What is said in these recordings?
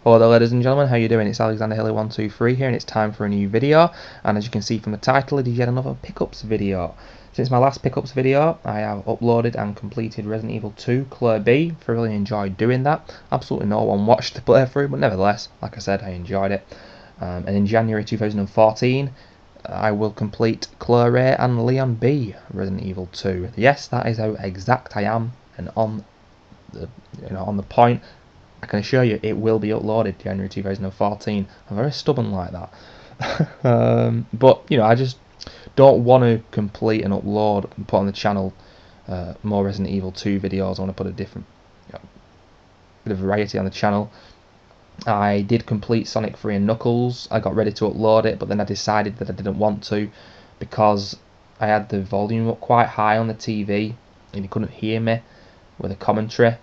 Hello there ladies and gentlemen, how you doing? It's Alexander Hilly123 here and it's time for a new video, and as you can see from the title, it is yet another pickups video. Since my last pickups video, I have uploaded and completed Resident Evil 2 Claire B. Thoroughly enjoyed doing that. Absolutely no one watched the playthrough, but nevertheless, like I said, I enjoyed it. And in January 2014, I will complete Claire A and Leon B Resident Evil 2. Yes, that is how exact I am and on the point. I can assure you it will be uploaded January 2014. I'm very stubborn like that. But I just don't want to complete and upload and put on the channel more Resident Evil 2 videos. I want to put a different bit of variety on the channel. I did complete Sonic 3 and Knuckles. I got ready to upload it, but then I decided that I didn't want to because I had the volume up quite high on the TV and you couldn't hear me with the commentary.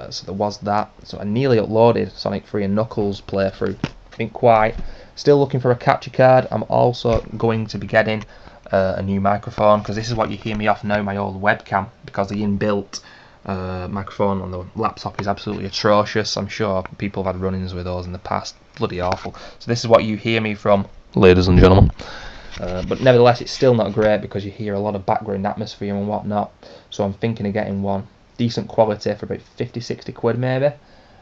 So there was that. So I nearly uploaded Sonic 3 and Knuckles playthrough. Didn't quite. Still looking for a capture card. I'm also going to be getting a new microphone, because this is what you hear me off now, my old webcam, because the inbuilt microphone on the laptop is absolutely atrocious. I'm sure people have had run-ins with those in the past. Bloody awful. So this is what you hear me from, ladies and gentlemen. But nevertheless, it's still not great because you hear a lot of background atmosphere and whatnot. So I'm thinking of getting one decent quality for about 50-60 quid maybe.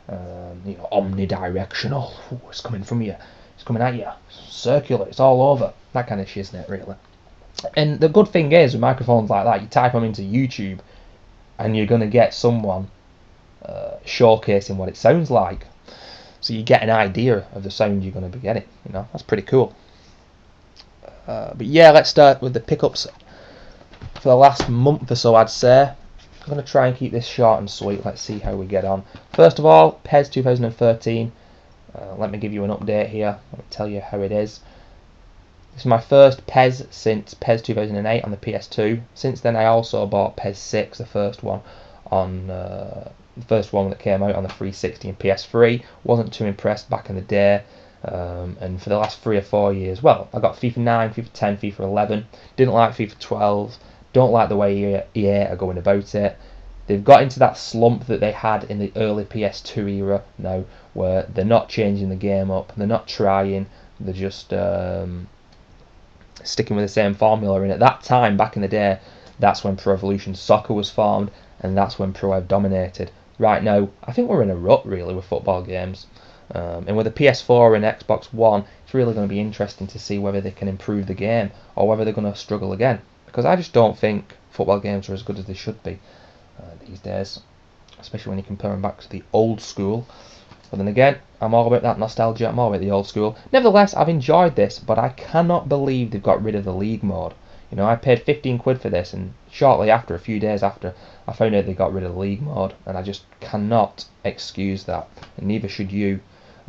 Omnidirectional. Ooh, it's coming from you. It's coming at you. Circular. It's all over. That kind of shiznit, really. And the good thing is with microphones like that, you type them into YouTube, and you're going to get someone showcasing what it sounds like. So you get an idea of the sound you're going to be getting. That's pretty cool. But yeah, let's start with the pickups for the last month or so, I'd say. I'm going to try and keep this short and sweet. Let's see how we get on. First of all, PES 2013. Let me give you an update here. Let me tell you how it is. This is my first PES since PES 2008 on the PS2. Since then, I also bought PES 6, the first one that came out on the 360 and PS3. Wasn't too impressed back in the day. And for the last 3 or 4 years, well, I got FIFA 9, FIFA 10, FIFA 11. Didn't like FIFA 12. Don't like the way EA are going about it. They've got into that slump that they had in the early PS2 era now, where they're not changing the game up, they're not trying, they're just sticking with the same formula. And at that time, back in the day, that's when Pro Evolution Soccer was formed, and that's when Pro Ev dominated. Right now, I think we're in a rut, really, with football games. And with the PS4 and Xbox One, it's really going to be interesting to see whether they can improve the game, or whether they're going to struggle again. Because I just don't think football games are as good as they should be these days, especially when you compare them back to the old school. But then again, I'm all about that nostalgia, I'm all about the old school. Nevertheless, I've enjoyed this, but I cannot believe they've got rid of the league mode. I paid 15 quid for this, and shortly after, a few days after, I found out they got rid of the league mode, and I just cannot excuse that, and neither should you.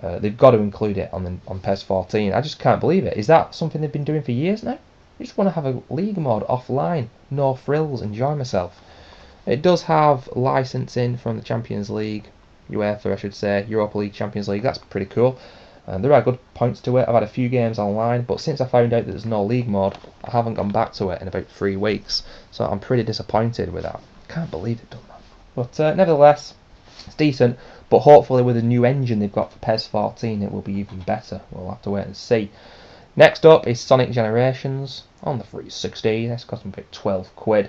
They've got to include it on PES 14. I just can't believe it. Is that something they've been doing for years now? I just want to have a league mode offline, no frills, enjoy myself. It does have licensing from the Champions League, UEFA I should say, Europa League, Champions League. That's pretty cool. There are good points to it. I've had a few games online, but since I found out that there's no league mode, I haven't gone back to it in about 3 weeks. So I'm pretty disappointed with that. Can't believe they've done that. But nevertheless, it's decent. But hopefully with the new engine they've got for PES 14, it will be even better. We'll have to wait and see. Next up is Sonic Generations on the 360. This cost me about 12 quid.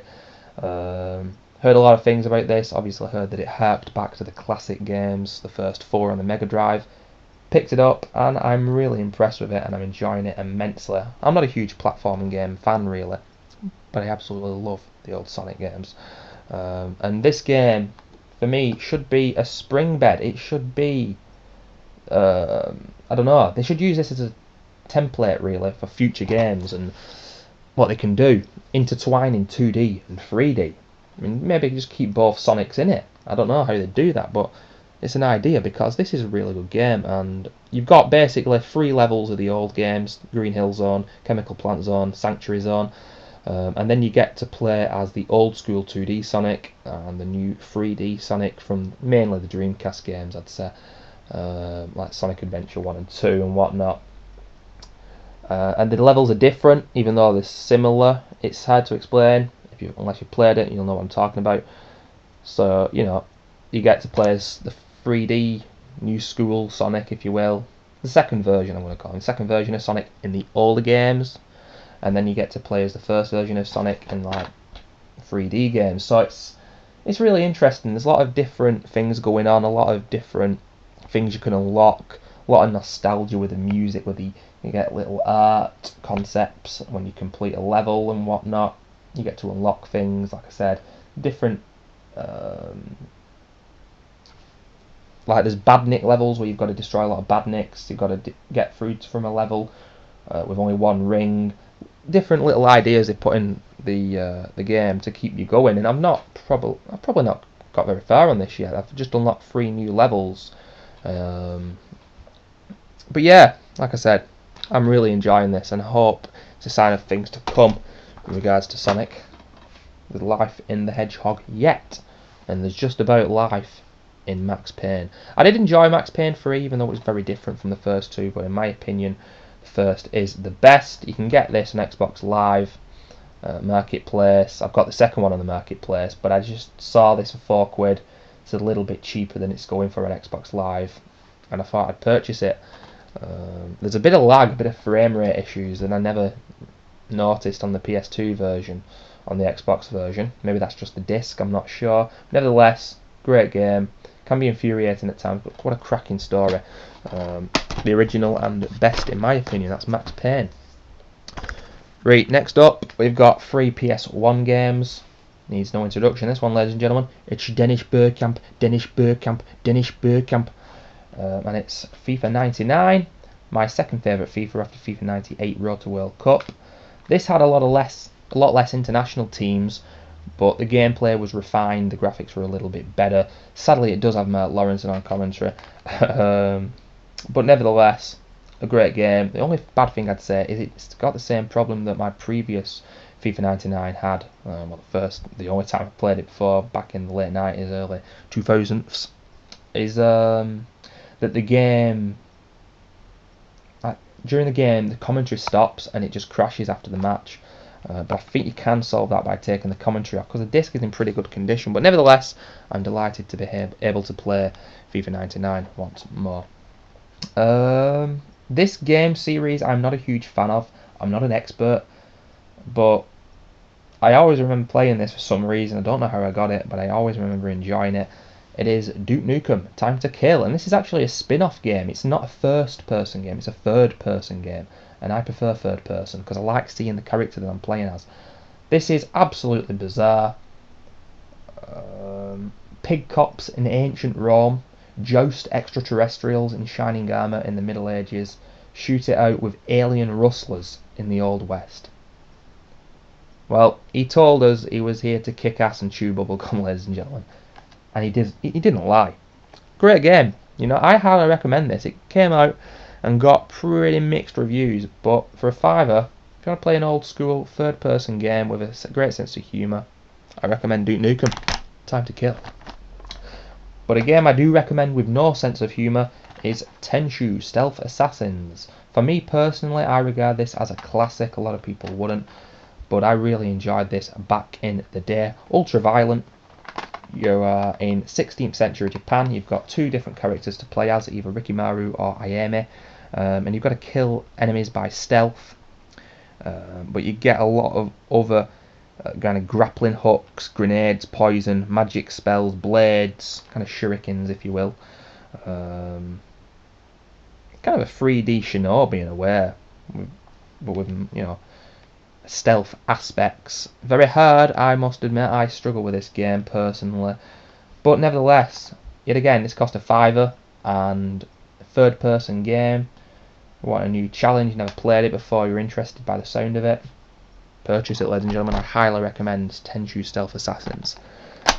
Heard a lot of things about this. Obviously heard that it harked back to the classic games, the first 4 on the Mega Drive. Picked it up and I'm really impressed with it, and I'm enjoying it immensely. I'm not a huge platforming game fan really, but I absolutely love the old Sonic games. And this game, for me, should be a spring bed. It should be, I don't know, they should use this as a template really for future games and what they can do, intertwining 2D and 3D. I mean, maybe just keep both Sonics in it. I don't know how they do that, but it's an idea, because this is a really good game, and you've got basically 3 levels of the old games: Green Hill Zone, Chemical Plant Zone, Sanctuary Zone, and then you get to play as the old school 2D Sonic and the new 3D Sonic from mainly the Dreamcast games, I'd say, like Sonic Adventure 1 and 2 and whatnot. And the levels are different, even though they're similar. It's hard to explain. Unless you've played it, you'll know what I'm talking about. So, you get to play as the 3D new school Sonic, if you will. The second version, I'm going to call him. Second version of Sonic in the older games, and then you get to play as the first version of Sonic in like 3D games. So it's really interesting. There's a lot of different things going on, a lot of different things you can unlock, a lot of nostalgia with the music, you get little art concepts when you complete a level and whatnot. You get to unlock things, like I said, different. Like there's badnik levels where you've got to destroy a lot of badniks. You've got to get fruits from a level with only one ring. Different little ideas they put in the game to keep you going. And I've probably not got very far on this yet. I've just unlocked 3 new levels. But yeah, like I said, I'm really enjoying this and hope it's a sign of things to come in regards to Sonic. With life in the Hedgehog yet, and there's just about life in Max Payne. I did enjoy Max Payne 3, even though it was very different from the first two, but in my opinion, the first is the best. You can get this on Xbox Live Marketplace. I've got the second one on the Marketplace, but I just saw this for £4. It's a little bit cheaper than it's going for on Xbox Live, and I thought I'd purchase it. There's a bit of lag, a bit of frame rate issues, and I never noticed on the PS2 version, on the Xbox version. Maybe that's just the disc, I'm not sure. Nevertheless, great game. Can be infuriating at times, but what a cracking story. The original and best in my opinion, that's Max Payne. Right, next up, we've got 3 PS1 games. Needs no introduction, this one, ladies and gentlemen. It's Dennis Bergkamp, Dennis Bergkamp, Dennis Bergkamp. And it's FIFA 99, my second favourite FIFA after FIFA 98 Road to World Cup. This had a lot less international teams, but the gameplay was refined, the graphics were a little bit better. Sadly, it does have Mark Lawrence on commentary, but nevertheless, a great game. The only bad thing I'd say is it's got the same problem that my previous FIFA 99 had. The only time I played it before, back in the late 90s, early 2000s, is that the game, during the game, the commentary stops and it just crashes after the match. But I think you can solve that by taking the commentary off, because the disc is in pretty good condition. But nevertheless, I'm delighted to be able to play FIFA 99 once more. This game series I'm not a huge fan of. I'm not an expert, but I always remember playing this for some reason. I don't know how I got it, but I always remember enjoying it. It is Duke Nukem Time to Kill, and this is actually a spin-off game. It's not a first-person game, it's a third-person game, and I prefer third-person because I like seeing the character that I'm playing as. This is absolutely bizarre. Pig cops in ancient Rome, joust extraterrestrials in shining armour in the Middle Ages, shoot it out with alien rustlers in the Old West. Well, he told us he was here to kick ass and chew bubblegum, ladies and gentlemen. And he didn't lie. Great game. I highly recommend this. It came out and got pretty mixed reviews, but for a £5, if you want to play an old school third person game with a great sense of humour, I recommend Duke Nukem Time to Kill. But a game I do recommend with no sense of humour is Tenchu Stealth Assassins. For me personally, I regard this as a classic. A lot of people wouldn't, but I really enjoyed this back in the day. Ultra violent. You're in 16th century Japan. You've got 2 different characters to play as, either Rikimaru or Ayame, and you've got to kill enemies by stealth. But you get a lot of other kind of grappling hooks, grenades, poison, magic spells, blades, kind of shurikens, if you will. Kind of a 3D Shinobi in a way, but with stealth aspects. Very hard, I must admit. I struggle with this game personally, but nevertheless, yet again, this cost a £5 and a third person game. You want a new challenge, never played it before, you're interested by the sound of it, purchase it, ladies and gentlemen. I highly recommend Tenchu Stealth Assassins.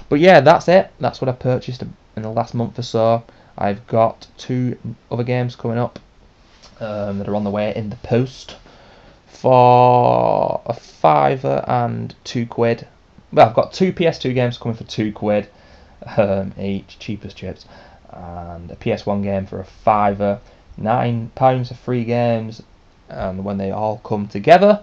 But yeah, that's it. That's what I purchased in the last month or so. I've got 2 other games coming up that are on the way in the post for a £5 and £2. Well, I've got 2 PS2 games coming for £2 each, cheap as chips, and a PS1 game for a £5. £9 for 3 games, and when they all come together,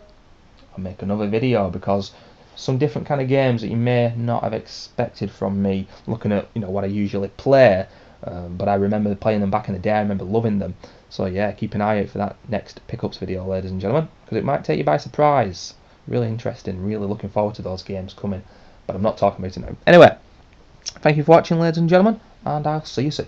I'll make another video, because some different kind of games that you may not have expected from me, looking at what I usually play, But I remember playing them back in the day. I remember loving them. So yeah, keep an eye out for that next pickups video, ladies and gentlemen, because it might take you by surprise. Really interesting. Really looking forward to those games coming. But I'm not talking about it now. Anyway, thank you for watching, ladies and gentlemen, and I'll see you soon.